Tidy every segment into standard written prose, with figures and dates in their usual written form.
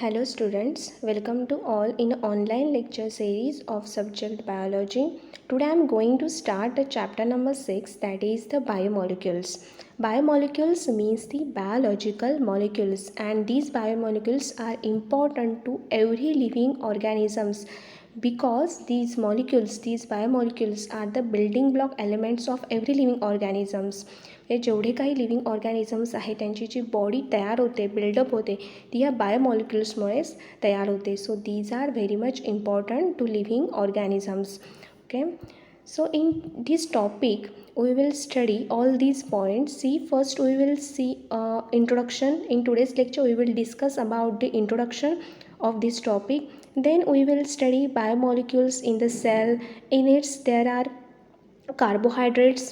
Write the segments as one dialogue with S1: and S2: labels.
S1: Hello students, welcome to all in online lecture series of subject biology. Today I am going to start the chapter number 6, that is the biomolecules. Biomolecules means the biological molecules, and these biomolecules are important to every living organisms because these biomolecules are the building block elements of every living organisms. हे जेवढे काही living organisms आहेत त्यांची जी body तयार होते, buildup होते, ती या बायोमॉलिक्युल्समुळेच तयार होते. So these are very much important to living organisms. Okay, so in this topic we will study all these points. See, first we will see introduction. In today's lecture we will discuss about the introduction of this topic. Then we will study biomolecules in the cell. In its there are carbohydrates.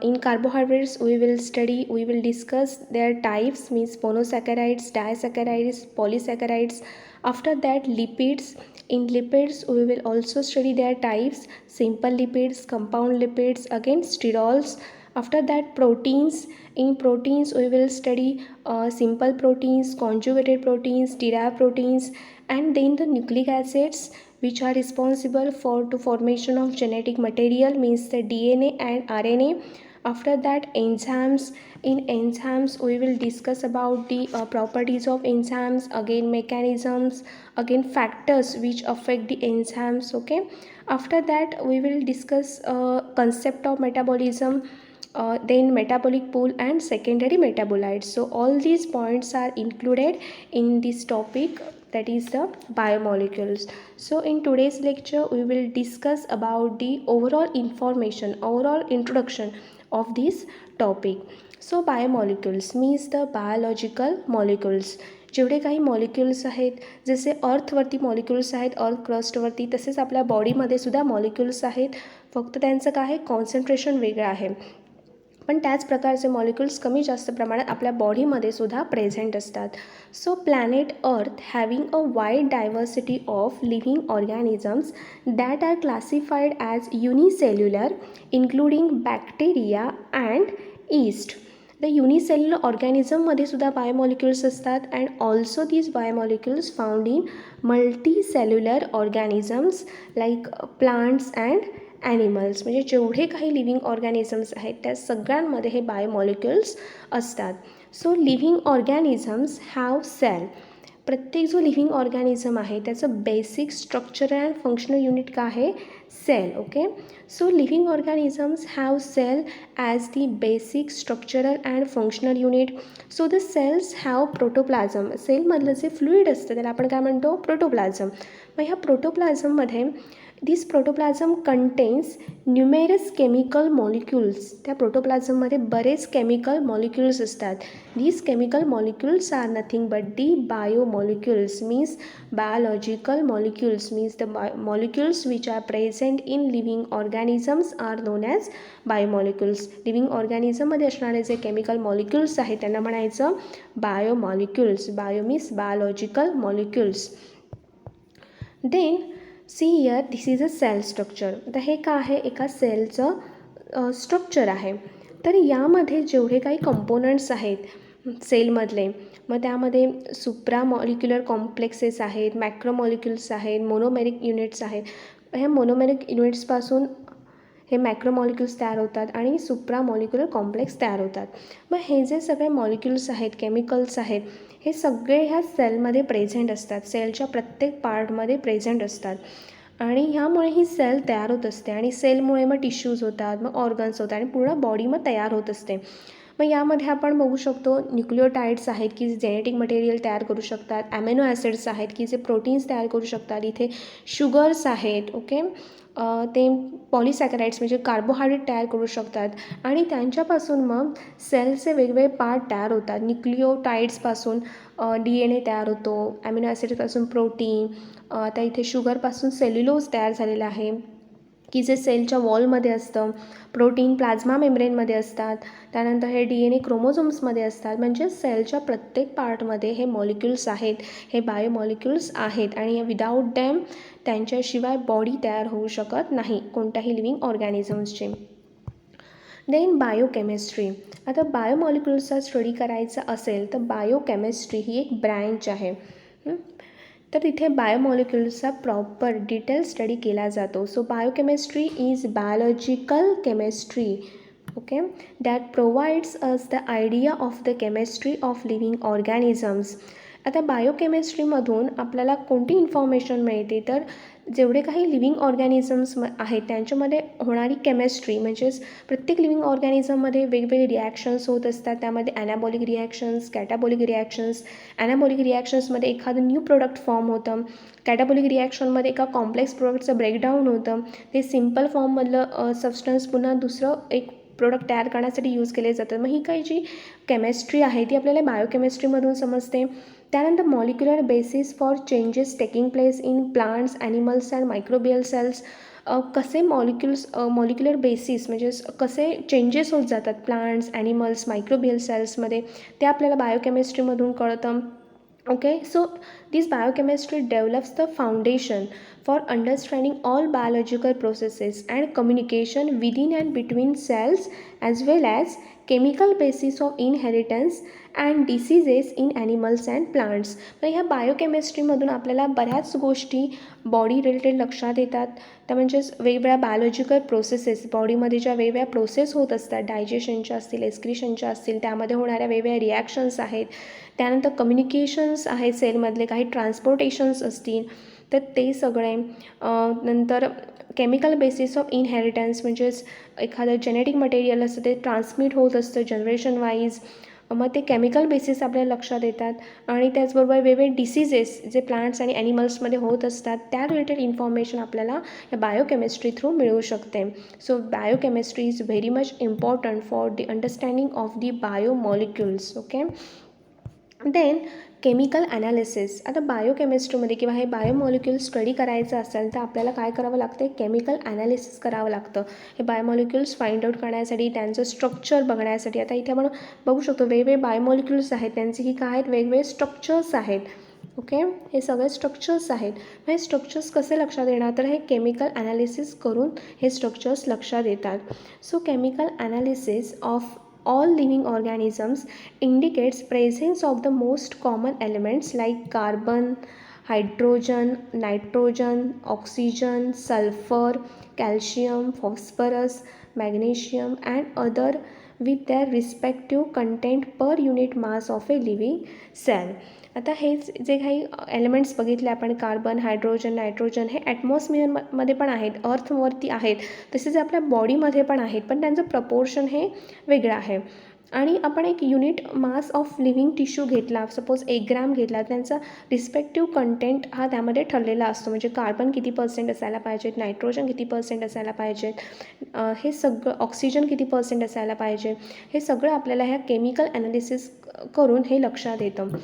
S1: In carbohydrates we will discuss their types, means monosaccharides, disaccharides, polysaccharides. After that, lipids. In lipids we will also study their types: simple lipids, compound lipids, again sterols. After that, proteins. In proteins we will study simple proteins, conjugated proteins, derived proteins, and then the nucleic acids which are responsible for the formation of genetic material, means the DNA and RNA. After that, enzymes. In enzymes we will discuss about the properties of enzymes, again mechanisms, again factors which affect the enzymes. Okay, after that we will discuss concept of metabolism, then metabolic pool and secondary metabolites. So all these points are included in this topic, that is the biomolecules. So in today's lecture we will discuss about the overall information, overall introduction of this topic. So biomolecules means the biological molecules. जेवढे काही molecules आहेत, जसे अर्थवरती molecules आहेत अर्थ क्रस्टवरती, तसेच आपल्या बॉडीमध्ये सुद्धा मॉलिक्युल्स आहेत, फक्त त्यांचं काय आहे, कॉन्सन्ट्रेशन वेगळं आहे. पण त्याच प्रकारचे मॉलिक्युल्स कमी जास्त प्रमाणात आपल्या बॉडीमध्ये सुद्धा प्रेझेंट असतात. So planet earth having a wide diversity of living organisms that are classified as unicellular including bacteria and yeast. The unicellular ऑर्गॅनिझममध्ये सुद्धा बायोमॉलिक्युल्स असतात, and also these biomolecules found in multicellular organisms like plants and animals. म्हणजे जेवढे काही living organisms आहेत त्या सगळ्यांमध्ये हे बायोमॉलिक्युल्स असतात. So living organisms have cell. प्रत्येक जो लिव्हिंग ऑर्गॅनिझम आहे त्याचं basic structure and functional unit काय आहे, cell. Okay, so living organisms have cell as the basic structural and functional unit. So the cells have protoplasm. सेलमधलं जे fluid असतं त्याला आपण काय म्हणतो, प्रोटोप्लाझम. मग ह्या प्रोटोप्लाझममध्ये this protoplasm contains numerous chemical molecules. त्या प्रोटोप्लाझममध्ये बरेच केमिकल मॉलिक्युल्स असतात. These chemical molecules are nothing but the biomolecules, means biological molecules, means the molecules which are present in living organisms are known as biomolecules. Living ऑर्गॅनिझममध्ये असणारे जे chemical molecules आहेत त्यांना म्हणायचं biomolecules. Bio means biological molecules. Then see here, this is a cell structure. तर हे काय आहे, एका सेलचं स्ट्रक्चर आहे. तर यामध्ये जेवढे काही कंपोनंट्स आहेत सेलमधले, मग त्यामध्ये सुप्रामॉलिक्युलर कॉम्प्लेक्सेस आहेत, मॅक्रोमॉलिक्युल्स आहेत, मोनोमेरिक युनिट्स आहेत. ह्या मोनोमेरिक युनिट्सपासून हे मॅक्रोमॉलिक्युल्स तयार होतात आणि सुप्रामॉलिक्युलर कॉम्प्लेक्स तयार होतात. मग हे जे सगळे मॉलिक्युल्स आहेत, केमिकल्स आहेत, हे सगळे ह्या सेलमध्ये प्रेझेंट असतात. सेलच्या प्रत्येक पार्टमध्ये प्रेझेंट असतात आणि ह्यामुळे ही सेल तयार होत असते आणि सेलमुळे मग टिश्यूज होतात, मग ऑर्गन्स होतात आणि पूर्ण बॉडी मग तयार होत असते. मग यामध्ये आपण बघू शकतो न्यूक्लिओटाइड्स आहेत की जे जेनेटिक मटेरियल तयार करू शकतात, ॲमिनो ॲसिड्स आहेत की जे प्रोटीन्स तयार करू शकतात, इथे शुगर्स आहेत. ओके, ते पॉलिसॅकराइड्स म्हणजे कार्बोहायड्रेट तयार करू शकतात आणि त्यांच्यापासून मग सेलचे वेगवेगळे पार्ट तयार होतात. न्यूक्लिओटाइड्सपासून DNA तयार होतो, ॲमिनो ॲसिडपासून प्रोटीन, आता इथे शुगरपासून सेल्युलोज तयार झालेलं आहे की जे सेलच्या वॉलमध्ये असतं. प्रोटीन प्लाझ्मा मेम्ब्रेनमध्ये असतात. त्यानंतर हे DNA क्रोमोझोम्समध्ये असतात. म्हणजे सेलच्या प्रत्येक पार्टमध्ये हे मॉलिक्युल्स आहेत, हे बायोमॉलिक्युल्स आहेत आणि विदाऊट डॅम त्यांच्याशिवाय बॉडी तयार होऊ शकत नाही कोणत्याही लिव्हिंग ऑर्गॅनिझम्सची. Then biochemistry. आता बायोमॉलिक्युल्सचा स्टडी करायचा असेल तर बायोकेमिस्ट्री ही एक ब्रँच आहे. तर तिथे बायोमॉलिक्युल्सचा प्रॉपर डिटेल स्टडी केला जातो. So biochemistry is biological chemistry, okay, that provides us the idea of the chemistry of living organisms. आता बायोकेमिस्ट्रीमधून आपल्याला कोणती इन्फॉर्मेशन मिळते, तर जेवढे काही लिव्हिंग ऑर्गॅनिझम्स आहेत त्यांच्यामध्ये होणारी केमिस्ट्री, म्हणजेच प्रत्येक लिव्हिंग ऑर्गॅनिझममध्ये वेगवेगळे रिॲक्शन्स होत असतात. त्यामध्ये ॲनाबॉलिक रिॲक्शन्स, कॅटाबॉलिक रिॲक्शन्स. ॲनाबॉलिक रिॲक्शन्समध्ये एखादं न्यू प्रोडक्ट फॉर्म होतं. कॅटाबॉलिक रिॲक्शनमध्ये एका कॉम्प्लेक्स प्रोडक्टचं ब्रेकडाऊन होतं. ते सिम्पल फॉर्ममधलं सबस्टन्स पुन्हा दुसरं एक प्रोडक्ट तयार करण्यासाठी यूज केले जातात. मग ही काही जी केमिस्ट्री आहे ती आपल्याला बायोकेमिस्ट्रीमधून समजते. त्यानंतर molecular basis for changes taking place in plants, animals and microbial cells. कसे मॉलिक्युलर बेसिस म्हणजे कसे चेंजेस होत जातात प्लांट्स, ॲनिमल्स, मायक्रोबियल सेल्समध्ये, ते आपल्याला बायोकेमिस्ट्रीमधून कळतं. Okay, so this biochemistry develops the foundation for understanding all biological processes and communication within and between cells, as well as chemical basis of inheritance and diseases in animals and plants. तर ह्या बायोकेमिस्ट्रीमधून आपल्याला बऱ्याच गोष्टी body related लक्षात येतात. त्या म्हणजेच वेगवेगळ्या बायोलॉजिकल प्रोसेसेस, बॉडीमध्ये ज्या वेगवेगळ्या प्रोसेस होत असतात, डायजेशनच्या असतील, एक्सक्रिशनच्या असतील, त्यामध्ये होणाऱ्या वेगवेगळ्या रिॲक्शन्स आहेत. त्यानंतर कम्युनिकेशन्स आहेत सेलमधले, काही ट्रान्सपोर्टेशन्स असतील, तर ते सगळे. नंतर केमिकल बेसिस ऑफ इनहेरिटन्स, म्हणजेच एखादं जेनेटिक मटेरियल असतं ते ट्रान्समिट होत असतं जनरेशन वाईज, मग ते केमिकल बेसिस आपल्याला लक्षात येतात. आणि त्याचबरोबर वेगवेगळे डिसीजेस जे प्लांट्स आणि ॲनिमल्समध्ये होत असतात त्या रिलेटेड इन्फॉर्मेशन आपल्याला या बायोकेमिस्ट्री थ्रू मिळू शकते. So biochemistry is very much important for the understanding of the biomolecules. Okay, then chemical analysis. आता बायोकेमिस्ट्रीमध्ये किंवा हे बायोमॉलिक्युल स्टडी करायचं असेल तर आपल्याला काय करावं लागतं, केमिकल ॲनालिसिस करावं लागतं. हे बायोमॉलिक्युल्स फाइंड आउट करण्यासाठी, त्यांचं स्ट्रक्चर बघण्यासाठी. आता इथे आपण बघू शकतो वेगवेगळे बायोमॉलिक्युल्स आहेत, त्यांचे ही काय आहेत, वेगवेगळे स्ट्रक्चर्स आहेत. ओके, हे सगळे स्ट्रक्चर्स आहेत. हे स्ट्रक्चर्स कसे लक्षात येणार, तर हे केमिकल ॲनालिसिस करून हे स्ट्रक्चर्स लक्षात येतात. So chemical analysis of all living organisms indicates presence of the most common elements like carbon, hydrogen, nitrogen, oxygen, sulfur, calcium, phosphorus, magnesium and other with their respective content per unit mass of a living cell. आता हेच जे काही elements बघितले आपण, carbon, hydrogen, nitrogen, हे ॲटमॉस्फिअरमध्ये पण आहेत, अर्थवरती आहेत, तसेच आपल्या बॉडीमध्ये पण आहेत, पण त्यांचं प्रपोर्शन हे वेगळं आहे. आणि आपण एक unit mass of living tissue घेतला, सपोज 1 ग्रॅम घेतला, त्यांचा रिस्पेक्टिव्ह कंटेंट हा त्यामध्ये ठरलेला असतो. म्हणजे कार्बन किती % असायला पाहिजेत, नायट्रोजन किती % असायला पाहिजेत, हे सगळं, ऑक्सिजन किती % असायला पाहिजे, हे सगळं आपल्याला ह्या केमिकल ॲनालिसिस करून हे लक्षात येतं.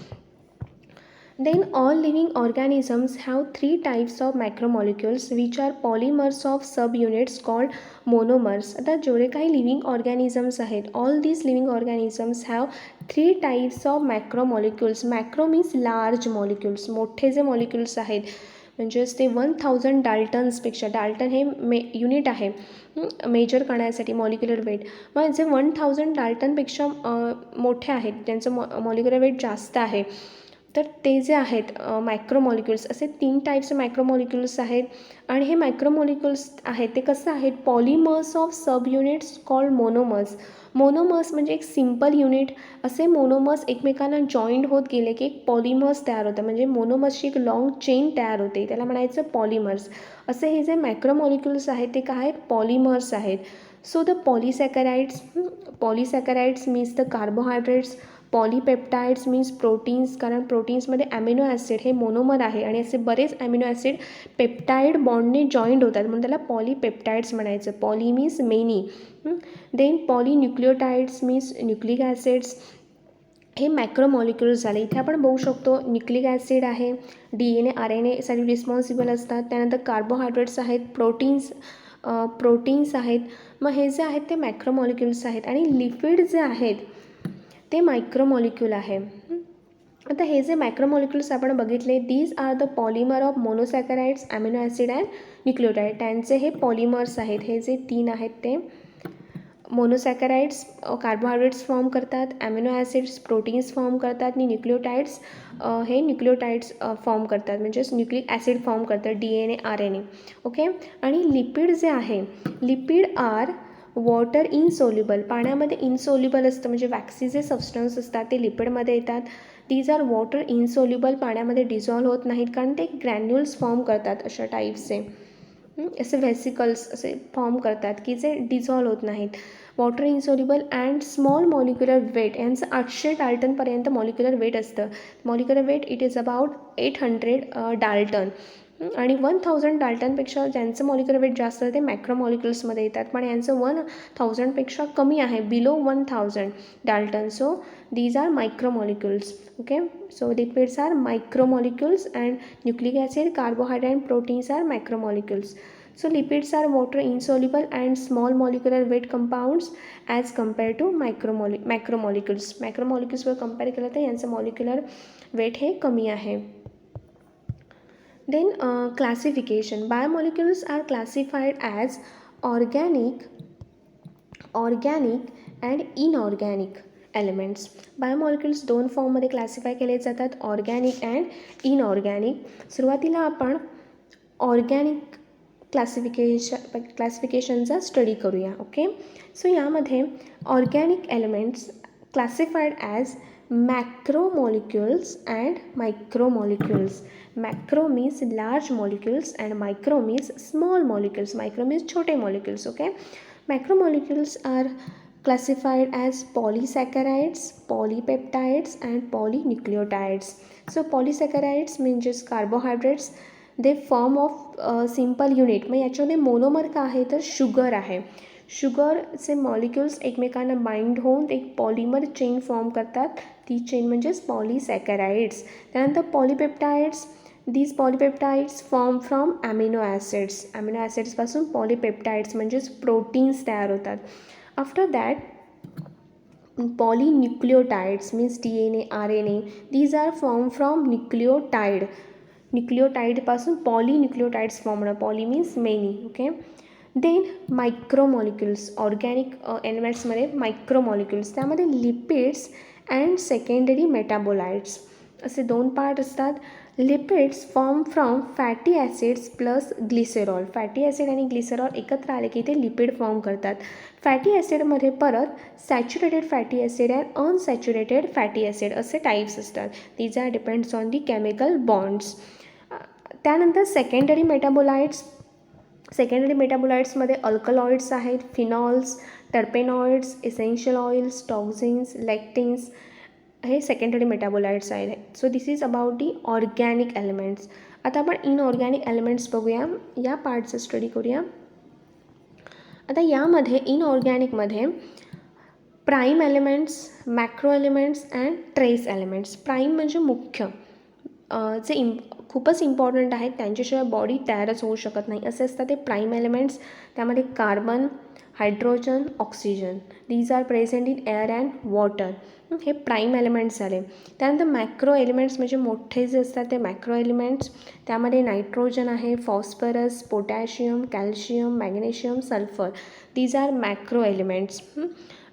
S1: Then all living organisms have 3 types of macromolecules which are polymers of subunits called monomers. आता जेवढे काही लिव्हिंग ऑर्गॅनिझम्स आहेत, all these living organisms have 3 types of macromolecules. Macro means large molecules, मोठे जे मॉलिक्युल्स आहेत, म्हणजेच ते 1000 डाल्टन्सपेक्षा, डाल्टन हे युनिट आहे मेजर करण्यासाठी मॉलिक्युलर वेट. मग जे 1000 डाल्टनपेक्षा मोठे आहेत, त्यांचं मॉलिक्युलर वेट जास्त आहे, तर ते जे आहेत मायक्रोमॉलिक्युल्स, असे 3 टाईप्सचे मायक्रोमॉलिक्युल्स आहेत. आणि हे मायक्रोमॉलिक्युल्स आहेत ते कसं आहेत, polymers of sub units called monomers. Monomers म्हणजे एक सिम्पल युनिट, असे मोनोमर्स एकमेकांना जॉईंट होत गेले की एक पॉलिमर्स तयार होतं, म्हणजे मोनोमर्सची एक लॉंग चेन तयार होते, त्याला म्हणायचं पॉलिमर्स. असे हे जे मायक्रोमॉलिक्युल्स आहेत ते काय आहेत, पॉलिमर्स आहेत. So the polysaccharides means the carbohydrates, polypeptides means proteins, कारण प्रोटीन्समध्ये ॲमिनो ॲसिड हे मोनोमर आहे आणि असे बरेच ॲमिनो ॲसिड पेप्टाईड बॉन्डने जॉईंट होतात, म्हणून त्याला पॉलीपेप्टाइड्स म्हणायचं. Poly means many. Then polynucleotides means nucleic acids. हे मॅक्रोमॉलिक्युल्स झाले. इथे आपण बघू शकतो न्यूक्लिक ॲसिड आहे, DNA RNA साठी रिस्पॉन्सिबल असतात. त्यानंतर कार्बोहायड्रेट्स आहेत, प्रोटीन्स आहेत. मग हे जे आहेत ते मॅक्रोमॉलिक्युल्स आहेत. आणि लिपिड जे आहेत ते मायक्रोमॉलिक्युल आहे. आता हे जे मायक्रोमॉलिक्युल्स आपण बघितले, these are the polymer of monosaccharides, amino acid and nucleotide. त्यांचे हे पॉलिमर्स आहेत, हे जे 3 आहेत ते. मोनोसॅकराइड्स कार्बोहायड्रेट्स फॉर्म करतात, ॲमिनो ॲसिड्स प्रोटीन्स फॉर्म करतात आणि न्यूक्लिओटाइड्स हे न्यूक्लिओटाइड्स फॉर्म करतात, म्हणजेच न्यूक्लिक ॲसिड फॉर्म करतात, DNA RNA. ओके. आणि लिपिड जे आहे, लिपिड आर वॉटर इनसोल्युबल, पाण्यामध्ये इनसोल्युबल असतं, म्हणजे वॅक्सी जे सबस्टन्स असतात ते लिपिडमध्ये येतात. दीज आर वॉटर इनसोल्युबल, पाण्यामध्ये डिझॉल्व्ह होत नाहीत कारण ते ग्रॅन्युल्स फॉर्म करतात अशा टाईप्सचे. असे व्हेसिकल्स असे फॉर्म करतात की जे डिझॉल्व्ह होत नाहीत. Water insoluble and small molecular weight, यांचं 800 डाल्टनपर्यंत मॉलिक्युलर वेट असतं. Molecular weight it is about 800 dalton. आणि 1000 डाल्टनपेक्षा ज्यांचं मॉलिक्युलर वेट जास्त आहे ते मॅक्रोमॉलिक्युल्समध्ये येतात, पण यांचं 1000पेक्षा कमी आहे, below 1000 dalton. So these are micromolecules. Okay. So lipids are micromolecules and nucleic acid, carbohydrate and proteins are macromolecules. So lipids are water insoluble and small molecular weight compounds as compared to macromolecules. Macromolecules वर compare केलं तर यांचं molecular weight हे कमी आहे. Then classification. Biomolecules are classified as organic and inorganic elements. Biomolecules 2 फॉर्ममध्ये classify केले जातात, ऑर्गॅनिक अँड इनऑर्गॅनिक. सुरुवातीला आपण ऑर्गॅनिक क्लासिफिकेशनचा स्टडी करूया. ओके. सो यामध्ये organic elements classified as macromolecules and micromolecules. Macro means large molecules and micro means small molecules. Micro means छोटे molecules. Okay. Macromolecules are classified as polysaccharides, polypeptides and polynucleotides. So polysaccharides means carbohydrates. They form of simple unit. मग याच्यामध्ये monomer का आहे तर sugar आहे. शुगरचे molecules एकमेकांना bind होऊन एक पॉलिमर चेन फॉर्म करतात, ती चेन म्हणजेच पॉलीसॅकराइड्स. त्यानंतर polypeptides. These polypeptides form from amino acids. Amino ॲसिड्सपासून पॉलीपेप्टाइड्स म्हणजेच प्रोटीन्स तयार होतात. After that, polynucleotides means DNA, RNA. These are formed from nucleotide. न्यूक्लिओटाईडपासून पॉलीन्यूक्लिओटाइड्स फॉर्म होणार. Poly means many. Okay. Then micromolecules. Organic एलिमेंट्समध्ये micromolecules, त्यामध्ये lipids and secondary metabolites असे 2 part असतात. Lipids form from fatty acids plus glycerol. Fatty acid आणि glycerol एकत्र आले की ते लिपिड फॉर्म करतात. फॅटी ॲसिडमध्ये परत saturated fatty acid and unsaturated fatty acid असे टाईप्स असतात. These are depends on the chemical bonds. त्यानंतर सेकंडरी मेटाबोलाइट्स. सेकंडरी मेटाबोलाइट्समध्ये अल्कलॉइड्स आहेत, phenols, टर्पेनॉइड्स, essential oils, toxins, lectins हे सेकंडरी मेटाबोलाइट्स आहेत. So this is about the organic elements. आता आपण inorganic elements बघूया, या पार्टचं स्टडी करूया. आता यामध्ये इनऑर्गॅनिकमध्ये prime elements, macro elements and trace elements. Prime म्हणजे मुख्य, जे खूपच इम्पॉर्टंट आहेत, त्यांच्याशिवाय बॉडी तयारच होऊ शकत नाही असे असतात ते प्राईम एलिमेंट्स. त्यामध्ये carbon, hydrogen, oxygen these are present in air and water. हे प्राईम एलिमेंट्स झाले. त्यानंतर मॅक्रो एलिमेंट्स म्हणजे मोठे जे असतात ते मॅक्रो एलिमेंट्स. त्यामध्ये नायट्रोजन आहे, phosphorus, potassium, calcium, magnesium, sulphur these are macro elements.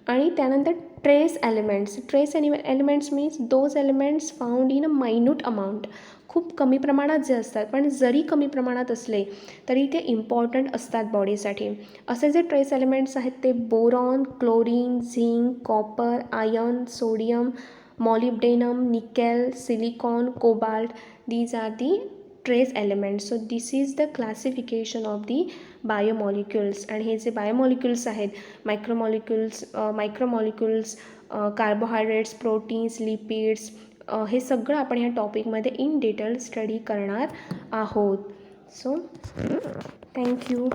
S1: आणि त्यानंतर trace elements. Trace elements means those elements found in a minute amount. खूप कमी प्रमाणात जे असतात, पण जरी कमी प्रमाणात असले तरी ते इम्पॉर्टंट असतात बॉडीसाठी. असे जे ट्रेस एलिमेंट्स आहेत ते boron, chlorine, zinc, copper, iron, sodium, molybdenum, nickel, silicon, cobalt these are the trace elements. So this is the classification of the biomolecules. आणि हे जे बायोमॉलिक्युल्स आहेत, मायक्रोमॉलिक्युल्स, कार्बोहायड्रेट्स, प्रोटीन्स, लिपिड्स हे सगळं आपण ह्या टॉपिकमध्ये इन डिटेल स्टडी करणार आहोत. So thank you.